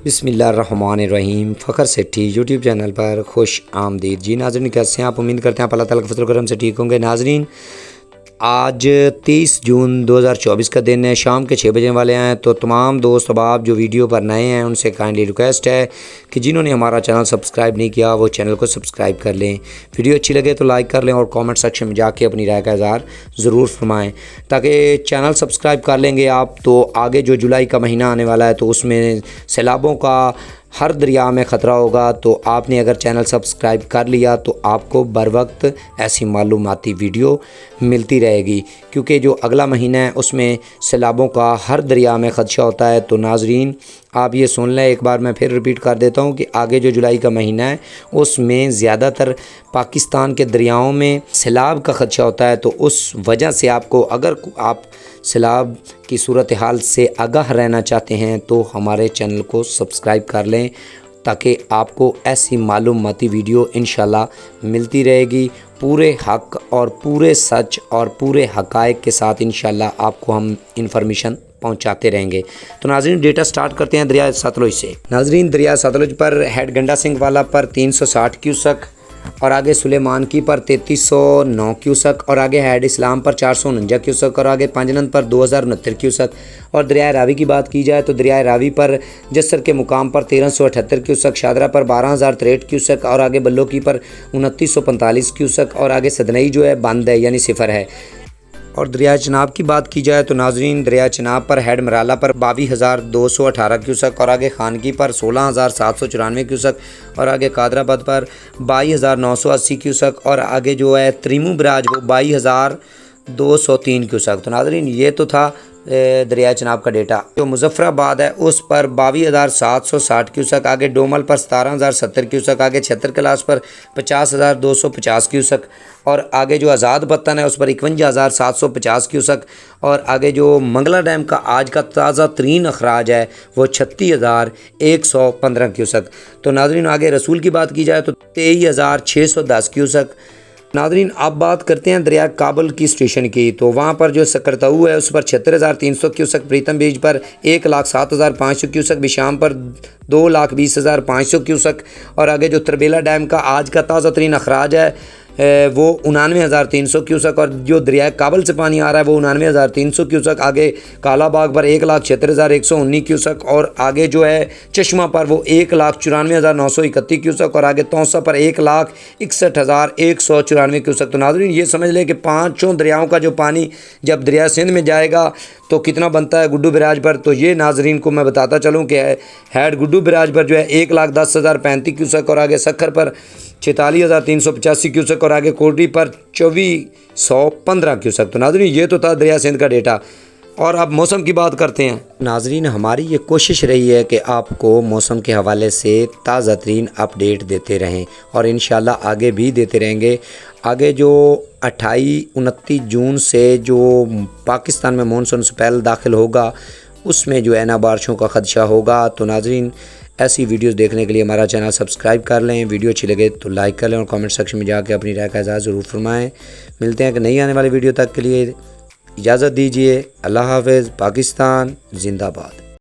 بسم اللہ الرحمن الرحیم۔ فخر سیٹھی یوٹیوب چینل پر خوش آمدید۔ جی ناظرین، کیسے ہیں آپ؟ امید کرتے ہیں آپ اللہ تعالیٰ کے فضل و کرم سے ٹھیک ہوں گے۔ ناظرین، آج 23 جون 2024 کا دن ہے، شام کے 6 بجے والے ہیں۔ تو تمام دوست احباب جو ویڈیو پر نئے ہیں ان سے کائنڈلی ریکویسٹ ہے کہ جنہوں نے ہمارا چینل سبسکرائب نہیں کیا وہ چینل کو سبسکرائب کر لیں، ویڈیو اچھی لگے تو لائک کر لیں اور کامنٹ سیکشن میں جا کے اپنی رائے کا اظہار ضرور فرمائیں، تاکہ چینل سبسکرائب کر لیں گے آپ تو آگے جو جولائی کا مہینہ آنے والا ہے تو اس میں سیلابوں کا ہر دریا میں خطرہ ہوگا۔ تو آپ نے اگر چینل سبسکرائب کر لیا تو آپ کو بر وقت ایسی معلوماتی ویڈیو ملتی رہے گی، کیونکہ جو اگلا مہینہ ہے اس میں سیلابوں کا ہر دریا میں خدشہ ہوتا ہے۔ تو ناظرین آپ یہ سن لیں، ایک بار میں پھر ریپیٹ کر دیتا ہوں کہ آگے جو جولائی کا مہینہ ہے اس میں زیادہ تر پاکستان کے دریاؤں میں سیلاب کا خدشہ ہوتا ہے۔ تو اس وجہ سے آپ کو، اگر آپ سیلاب کی صورتحال سے آگاہ رہنا چاہتے ہیں تو ہمارے چینل کو سبسکرائب کر لیں، تاکہ آپ کو ایسی معلوماتی ویڈیو انشاءاللہ ملتی رہے گی، پورے حق اور پورے سچ اور پورے حقائق کے ساتھ انشاءاللہ آپ کو ہم انفارمیشن پہنچاتے رہیں گے۔ تو ناظرین ڈیٹا سٹارٹ کرتے ہیں دریائے ستلج سے۔ ناظرین دریائے ستلج پر ہیڈ گنڈا سنگھ والا پر 360 کیوسک اور آگے سلیمان کی پر 3309 کیوسک اور آگے ہیڈ اسلام پر 449 کیوسک اور آگے پنجنند پر 2069 کیوسک۔ اور دریائے راوی کی بات کی جائے تو دریائے راوی پر جسر کے مقام پر 1378 کیوسک، شادرہ پر 12063 کیوسک اور آگے بلو کی پر 2945 کیوسک اور آگے سدنئی جو ہے بند ہے یعنی صفر ہے۔ اور دریائے چناب کی بات کی جائے تو ناظرین دریائے چناب پر ہیڈ مرالا پر 22,218 کیوسک اور آگے خانگی پر 16,794 کیوسک اور آگے قادر آباد پر 22,980 کیوسک اور آگے جو ہے تریمو براج وہ 22,203 کیوسک۔ تو ناظرین یہ تو تھا دریائے چناب کا ڈیٹا۔ جو مظفر آباد ہے اس پر 22,760 کیوسک، آگے ڈومل پر 17,070 کیوسک، آگے چھتر کلاس پر 50,250 کیوسک اور آگے جو آزاد پتن ہے اس پر 51,750 کیوسک اور آگے جو منگلہ ڈیم کا آج کا تازہ ترین اخراج ہے وہ 36,115 کیوسک۔ تو ناظرین آگے رسول کی بات کی جائے تو 23,610 کیوسک۔ ناظرین اب بات کرتے ہیں دریائے کابل کی سٹیشن کی، تو وہاں پر جو سکرتاؤ ہے اس پر 76,300 کیوسک، پریتم بیج پر 1,07,500 کیوسک، بشام پر 2,20,500 کیوسک اور آگے جو تربیلا ڈیم کا آج کا تازہ ترین اخراج ہے وہ 99,300 کیوسک اور جو دریائے کابل سے پانی آ رہا ہے وہ 99,300 کیوسک، آگے کالا باغ پر 1,76,119 کیوسک اور آگے جو ہے چشمہ پر وہ 1,94,931 کیوسک اور آگے توسا پر 1,61,194 کیوسک۔ تو ناظرین یہ سمجھ لیں کہ پانچوں دریاؤں کا جو پانی جب دریائے سندھ میں جائے گا تو کتنا بنتا ہے گڈو براج پر، تو یہ ناظرین کو میں بتاتا چلوں کہ ہیڈ گڈو براج پر جو ہے 1,10,035 کیوسک اور آگے سکھر پر 46,385 کیوسک اور آگے کوٹری پر 2,415 کیوسک۔ تو ناظرین یہ تو تھا دریا سندھ کا ڈیٹا۔ اور اب موسم کی بات کرتے ہیں۔ ناظرین ہماری یہ کوشش رہی ہے کہ آپ کو موسم کے حوالے سے تازہ ترین اپڈیٹ دیتے رہیں اور انشاءاللہ آگے بھی دیتے رہیں گے۔ آگے جو 28-29 جون سے جو پاکستان میں مونسون سپیل داخل ہوگا اس میں جو ہے نا بارشوں کا خدشہ ہوگا۔ تو ناظرین ایسی ویڈیوز دیکھنے کے لیے ہمارا چینل سبسکرائب کر لیں، ویڈیو اچھی لگے تو لائک کر لیں اور کامنٹ سیکشن میں جا کے اپنی رائے کا اظہار ضرور فرمائیں۔ ملتے ہیں کہ نہیں آنے والی ویڈیو تک کے لیے اجازت دیجیے۔ اللہ حافظ۔ پاکستان زندہ باد۔